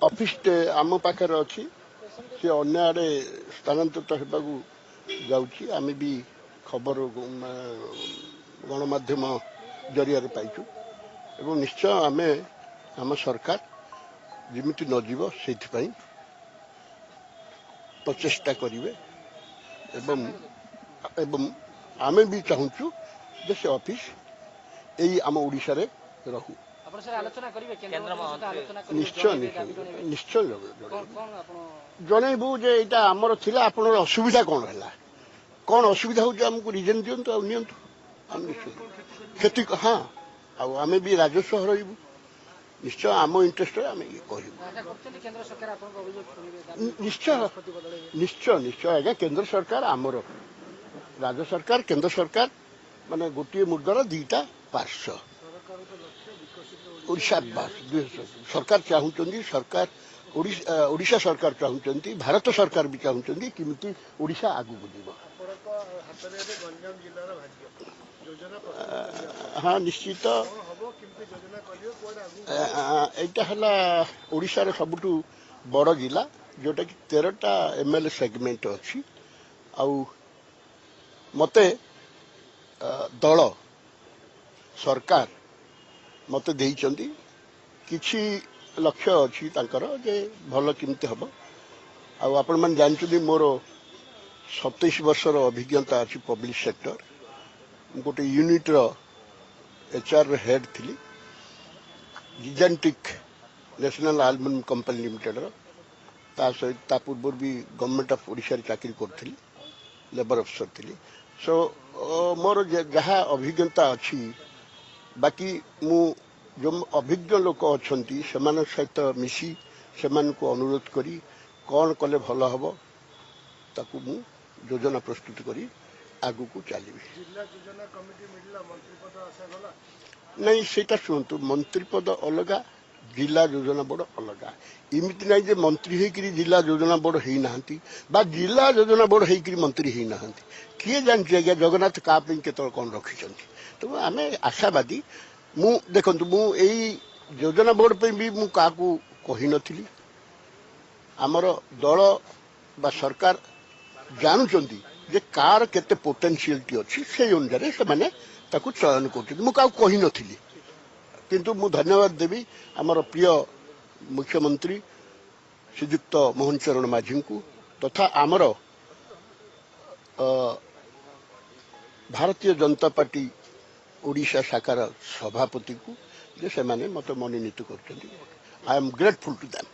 ଅଫିସଟେ ଆମ ପାଖରେ ଅଛି, ସେ ଅନ୍ୟ ଆଡ଼େ ସ୍ଥାନାନ୍ତରିତ ହେବାକୁ ଯାଉଛି। ଆମେ ବି ଖବର ଗଣମାଧ୍ୟମ ଜରିଆରେ ପାଇଛୁ ଏବଂ ନିଶ୍ଚୟ ଆମେ ଆମ ସରକାର ଯେମିତି ନ ଯିବ ସେଇଥିପାଇଁ ପ୍ରଚେଷ୍ଟା କରିବେ ଏବଂ ଏବଂ ଆମେ ବି ଚାହୁଁଛୁ ଯେ ସେ ଅଫିସ ଏଇ ଆମ ଓଡ଼ିଶାରେ ରହୁ। ନିଶ୍ଚୟ ନିଶ୍ଚୟ ଜଣେଇବୁ ଯେ ଏଇଟା ଆମର ଥିଲା, ଆପଣଙ୍କର ଅସୁବିଧା କ'ଣ ହେଲା, କ'ଣ ଅସୁବିଧା ହେଉଛି ଆମକୁ ରିଜନ ଦିଅନ୍ତୁ ଆଉ ନିଅନ୍ତୁ। କ୍ଷତି ହଁ, ଆଉ ଆମେ ବି ରାଜସ୍ୱ ହରାଇବୁ। ନିଶ୍ଚୟ ଆମ ଇଣ୍ଟରେଷ୍ଟରେ ଆମେ କହିବୁ। ନିଶ୍ଚୟ ନିଶ୍ଚୟ ନିଶ୍ଚୟ ଆଜ୍ଞା, କେନ୍ଦ୍ର ସରକାର ଆମର, ରାଜ୍ୟ ସରକାର କେନ୍ଦ୍ର ସରକାର ମାନେ ଗୋଟିଏ ମୁଦ୍ରାର ଦୁଇଟା ପାର୍ଶ୍ୱ। ଓଡ଼ିଶା ସରକାର ଚାହୁଁଛନ୍ତି, ଓଡ଼ିଶା ସରକାର ଚାହୁଁଛନ୍ତି, ଭାରତ ସରକାର ବି ଚାହୁଁଛନ୍ତି କେମିତି ଓଡ଼ିଶା ଆଗକୁ ଯିବ। ହଁ ନିଶ୍ଚିତ, ଏଇଟା ହେଲା ଓଡ଼ିଶାର ସବୁଠୁ ବଡ଼ ଜିଲ୍ଲା, ଯେଉଁଟାକି 13ଟା MLA ସେଗମେଣ୍ଟ ଅଛି। ଆଉ ମୋତେ ଦଳ ସରକାର ମୋତେ ଦେଇଛନ୍ତି, କିଛି ଲକ୍ଷ୍ୟ ଅଛି ତାଙ୍କର ଯେ ଭଲ କେମିତି ହେବ। ଆଉ ଆପଣମାନେ ଜାଣିଛନ୍ତି ମୋର 27 ବର୍ଷର ଅଭିଜ୍ଞତା ଅଛି ପବ୍ଲିକ ସେକ୍ଟର। ମୁଁ ଗୋଟେ ୟୁନିଟ୍ର HR ହେଡ୍ ଥିଲି, ଜିଜାଣ୍ଟିକ୍ ନ୍ୟାସନାଲ୍ ଆଲୁମିନିୟମ କମ୍ପାନୀ ଲିମିଟେଡର। ତା ପୂର୍ବରୁ ବି ଗଭର୍ଣ୍ଣମେଣ୍ଟ ଅଫ୍ ଓଡ଼ିଶାରେ ଚାକିରି କରୁଥିଲି, ଲେବର ଅଫିସର ଥିଲି। ସୋ ମୋର ଯାହା ଅଭିଜ୍ଞତା ଅଛି, ବାକି ମୁଁ ଯେଉଁ ଅଭିଜ୍ଞ ଲୋକ ଅଛନ୍ତି ସେମାନଙ୍କ ସହିତ ମିଶି ସେମାନଙ୍କୁ ଅନୁରୋଧ କରି କ'ଣ କଲେ ଭଲ ହେବ ତାକୁ ମୁଁ ଯୋଜନା ପ୍ରସ୍ତୁତ କରି ଆଗକୁ ଚାଲିବି। ନାଇଁ ସେଇଟା ଶୁଣନ୍ତୁ, ମନ୍ତ୍ରୀପଦ ଅଲଗା, ଜିଲ୍ଲା ଯୋଜନା ବୋର୍ଡ ଅଲଗା। ଏମିତି ନାହିଁ ଯେ ମନ୍ତ୍ରୀ ହେଇକିରି ଜିଲ୍ଲା ଯୋଜନା ବୋର୍ଡ ହେଇନାହାନ୍ତି ବା ଜିଲ୍ଲା ଯୋଜନା ବୋର୍ଡ ହେଇକିରି ମନ୍ତ୍ରୀ ହେଇନାହାନ୍ତି। କିଏ ଜାଣିଛି ଆଜ୍ଞା ଜଗନ୍ନାଥ କାହା ପାଇଁ କେତେବେଳେ କ'ଣ ରଖିଛନ୍ତି। ତେଣୁ ଆମେ ଆଶାବାଦୀ। ମୁଁ ଦେଖନ୍ତୁ, ମୁଁ ଏଇ ଯୋଜନା ବୋର୍ଡ ପାଇଁ ବି ମୁଁ କାହାକୁ କହିନଥିଲି। ଆମର ଦଳ ବା ସରକାର ଜାଣୁଛନ୍ତି ଯେ କାହାର କେତେ ପୋଟେନ୍ସିଆଲିଟି ଅଛି, ସେଇ ଅନୁସାରେ ସେମାନେ ତାକୁ ଚୟନ କରୁଛନ୍ତି। ମୁଁ କାହାକୁ କହିନଥିଲି, କିନ୍ତୁ ମୁଁ ଧନ୍ୟବାଦ ଦେବି ଆମର ପ୍ରିୟ ମୁଖ୍ୟମନ୍ତ୍ରୀ ଶ୍ରୀଯୁକ୍ତ ମୋହନ ଚରଣ ମାଝୀଙ୍କୁ ତଥା ଆମର ଭାରତୀୟ ଜନତା ପାର୍ଟି ଓଡ଼ିଶା ଶାଖାର ସଭାପତିଙ୍କୁ ଯେ ସେମାନେ ମୋତେ ମନୋନୀତ କରିଛନ୍ତି। I am grateful to dam.